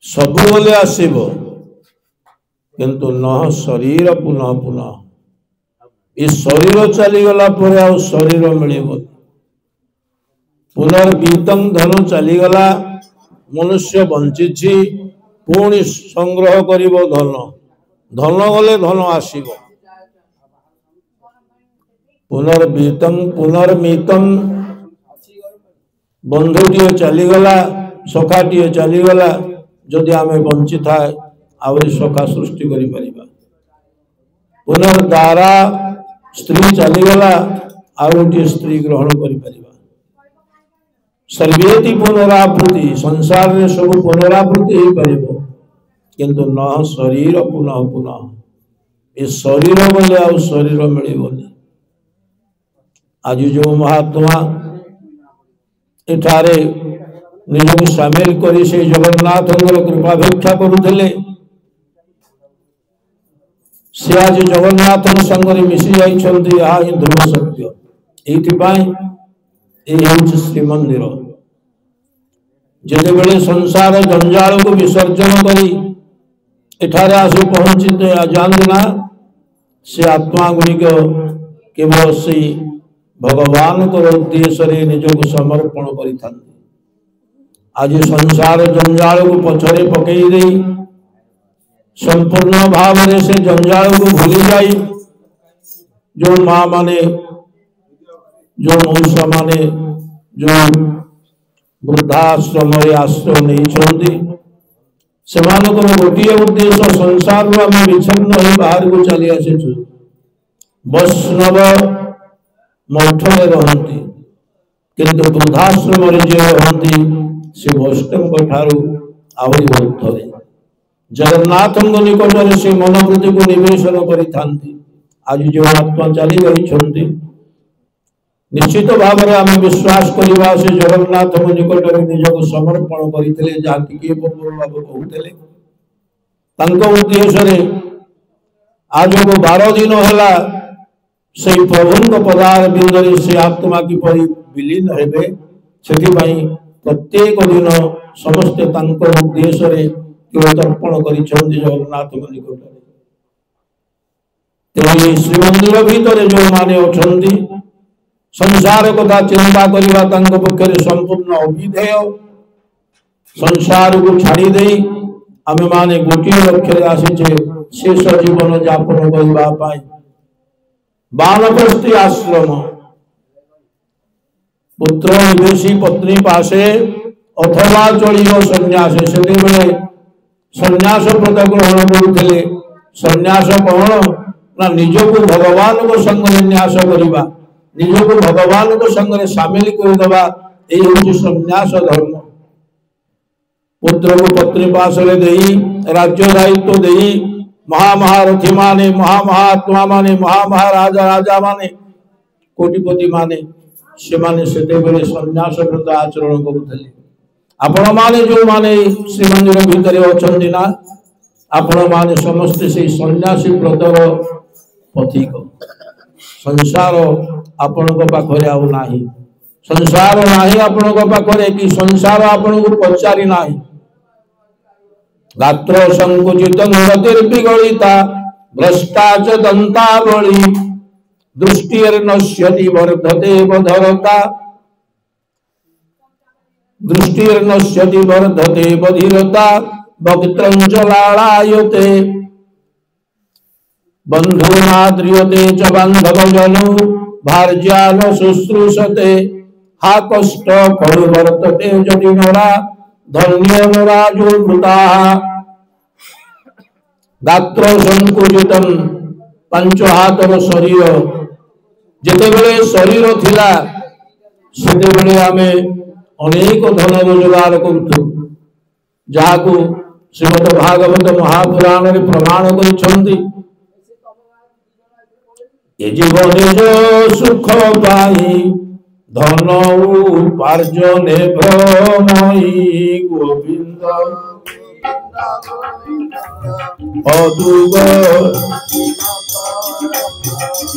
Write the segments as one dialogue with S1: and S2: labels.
S1: सबुले आसब किंतु न शरीर पुनः पुनः ये शरीर चलीगला पर आ शरीर मिल पुनर्वीतम धन चलीगला मनुष्य बंची पुणी संग्रह करिब धन धन गले धन आसीब पुनर्वीतम पुनर्मितम बंधुटीए चलीगला सखाटीए चलीगला जदि आमे बंची थाए आवरी सखा सृष्टि करि परिबा पुनर्दारा स्त्री चलीगला आवरी स्त्री ग्रहण करि परिबा सर्वेति पुनरावृत्ति संसार में सब पुनरावृत्ति हो परिबो किंतु न शरीर पुनः पुनः ये शरीर बोले आ शरीर मिलबनी आज जो महात्मा एठारे निजक सामिल करी से जगन्नाथ कृपा भिक्षा करुले से आज जगन्नाथ संगे मिसी जाइछन्ति या ही ध्रुव सत्य ये श्रीमंदिर जिते बेले संसार जंजाल को विसर्जन करी एठारे आसी पहुंचते जानते ना से आत्मा गुड़िक केवल से भगवान को उद्देश्य निजक समर्पण कर आज संसार जंजाल को पछरे पकई दे संपूर्ण भाव से जंजाल को भूली जाई जो माँ माने जो मौसा माने जो वृद्धाश्रम आश्रय नहीं से गोटे उद्देश्य संसार आम विच्छिन्न हो बाहर को चली आसी वैष्णव मठ में रहती किंतु वृद्धाश्रम जे रहती से वैष्णव ठारू आहरी ऊर्ध्वे जगन्नाथ निकट से मनोवृत्ति को निवेशन करी आज जो आत्मा चली गई निश्चित भाव में आम विश्वास करवा से जगन्नाथ निकट में निजक समर्पण करते जहाँकि किए पूर्व बाबू कहते उद्देश्य आज को 12 दिन है से प्रभु पदार बिंदु से आत्मा किपरि विलीन हेबे से प्रत्येक दिन समस्ते उद्देश्य तर्पण कर जगन्नाथ निकट श्रीमंदिर भीतर जो माने अच्छा संसार कथा चिंता करने पक्षर संपूर्ण अविधेय संसार को छाड़ी दे आम माने गोटे लक्ष्य आसीचे शेष जीवन यापन करने वानप्रस्थी आश्रम पुत्र निवेशी पत्नी पासे अथवा चलो सन्यास से सन्यास व्रत ग्रहण करते सन्यास कौन ना निजक भगवान को संग न्यास करवा निजक भगवान को संगे सामिल करदबा ये सन्यास धर्म पुत्र को पत्नी पास राज्य दायित्व दे महामहारथी माने महामहात्मा माने महामहाराजा राजा माने कोटिपति माने से माने सन्यास व्रत आचरण करुले आपण माने जो माने श्रीमंदिर भितर अच्छा ना आपण माने समस्ते से सन्यासी व्रतर पथिक संसार आपण पाखरे आउ नाही संसार नाही आपण पाखरे कि संसार आपण को पचारि नाही गात्र संकुचित नतिर्विगलिता भ्रष्टा च दंतावली दृष्टिर्नश्यति वर्धते बधरता दृष्टिर्नश्यति वर्धते बधिरता वक्त्रंचलायते बंधुनाद्रियते च बांधवजनो भार्यान शुश्रूषते हा कष्ट खलु वर्तते जदि नरा धन्य नराजो भूताः गात्र संकुचितम पंच हाथर शरीर जितेबले शरीर थिला सेतेबले आमे अनेक धन रोजगार करथु जाहाकू श्रीमद भागवत महापुराण रे प्रमाण करिसंती ये जीवन जो सुख पाई धन उपार्जने भ्रमई गोविंद अदुग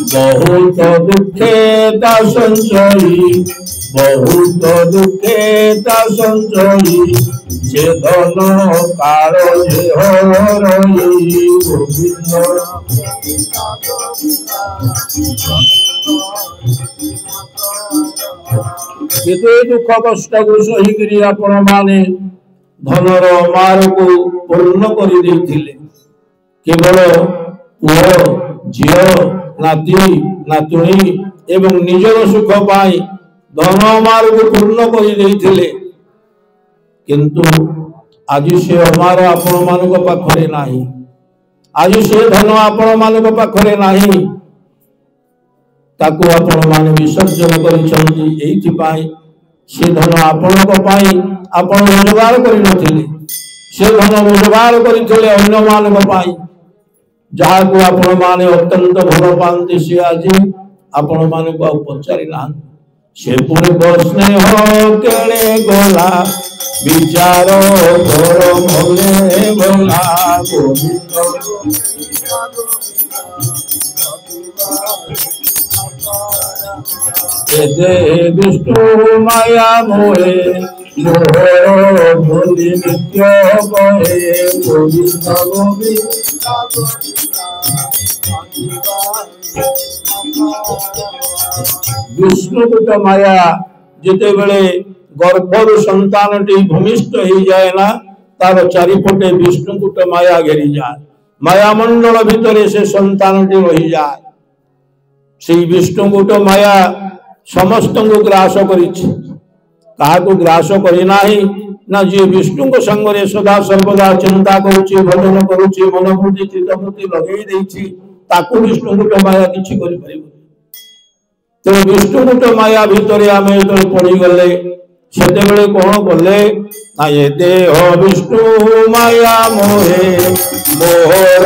S1: बहुत दुखे ता संचयी बहुत दुखे ता संचयी जे धन काल जे हरई गोविंद केते दुख कष्ट को सही करी आपण माने धनर मार को पूर्ण करी देथिले केवल पुओ झियो नाती नातुणी एवं निजर सुख पाई धन मार को पूर्ण करी देथिले किंतु आज से अमार आपण मानक पाखरे नाही आज से धन आपण मानक पाखरे नाही ताकू आपण मान विसर्जन करिसंती एथि पाई से धन आपणक पाई आपण रोजगार करि नथिले से धन रोजगार करिथिले अन्य मानक पाई जहा को आपण माने अत्यंत भल पांती से आज आपण मानक पचारि ना से पुणे स्नेह केणे गोला विचार घर भले भला गोविंद विष्णु माया मोहे मोहर भूलि नित्य बहे गोविंद विष्णुकूट माया जिते बेले गर्भर संतानटी भूमिष्ठ हो जाए ना तार चारिपटे विष्णुकूट माया घेरी जाए माया मंडल भितर से संतानटी रही जाए से विष्णुकूट माया समस्त को ग्रास कर ग्रास करना ना जी विष्णु को संगे सदा सर्वदा चिंता करुच्ची भजन करुच्ची मनोबुद्धि चित्तबुद्धि लगे विष्णुकूट माया किसी कर तेज विष्णुकूट माया भितर आम जो पड़ी गले से कौन कले ना ये देह विष्णु माया मोहे मोहर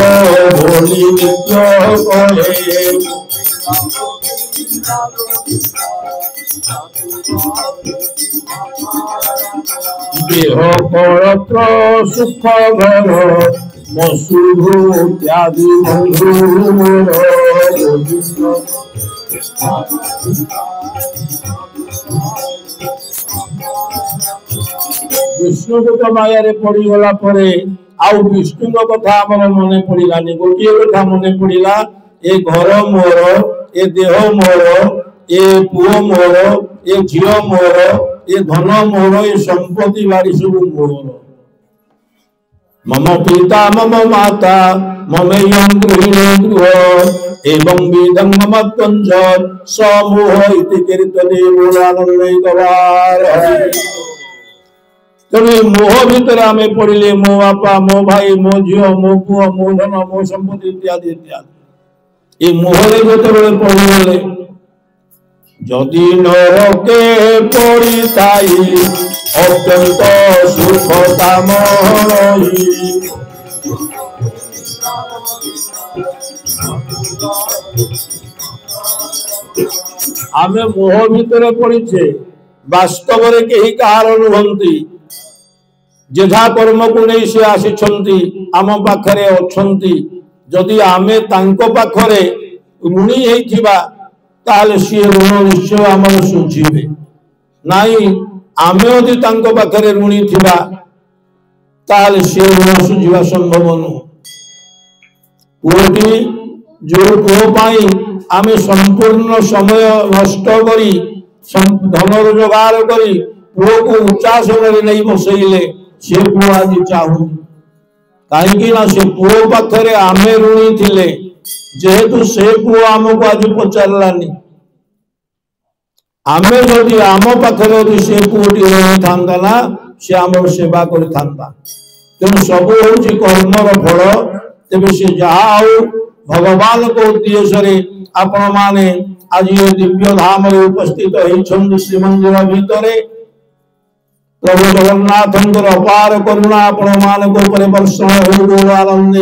S1: भोली नित्य कहे देह परत्र सुख घर मसुभ त्यागी बंधु विष्णुकूट माया रे पड़ी गला परे आउ विष्णु कथा आमर मने पड़िलानी गोटे कथा मने पड़िला ए घर मोर ए देह मोर ए पुओ मोर ए झियो मोर ए धन मोर ए संपत्ति बाड़ी सब मोर मम पिता मम माता ममेयं गृहिणी गृह एवं विदं मम त्वञ्च समूह इति कीर्तने मूलानंदैकवार तेणु मोह भितर आम पड़िले मो बापा मो भाई मो झियो मो पुओ मो धन मो संपत्ति इत्यादि इत्यादि ये मोहरे जेतेबेले पड़िगले जदि नरके पड़ी थाई अत्यंत सुख काम आमे मोह भितर पड़ीचे वास्तव रे केही कहार नुहंती जेझा कर्म को नहीं से आसी आम पाखरे अच्छी जदि आमे तांको पाखरे ऋणी होइथिबा ताले सी ऋण निश्चय आमर सुझिबे नाई आमे यदि तांको पाखरे ऋणी थिबा ताले सी ऋण सुझिबा संभव नु पुओटी जो पुओ पाई आमे संपूर्ण समय नष्ट करी धन रोजगार करी पुओ को उच्चासन नहीं बसैले से पुओ आज चाहू कहीं से पुओ पाखरे आमे ऋणी थिले जेहेतु से पुओ आमको आज पचारानी आमे जदि आम पाखरे यदि से पुओटी ऋणी था ना से आम सेवा कर तेणु सब हूँ कर्मर फल तेज से जहा भगवान को उद्देश्य आपण माने आज ये दिव्य धाम उपस्थित होती श्रीमंदिर भितर प्रभु जगन्नाथ अपार करुणा आपण मान को वर्षण हो आनंद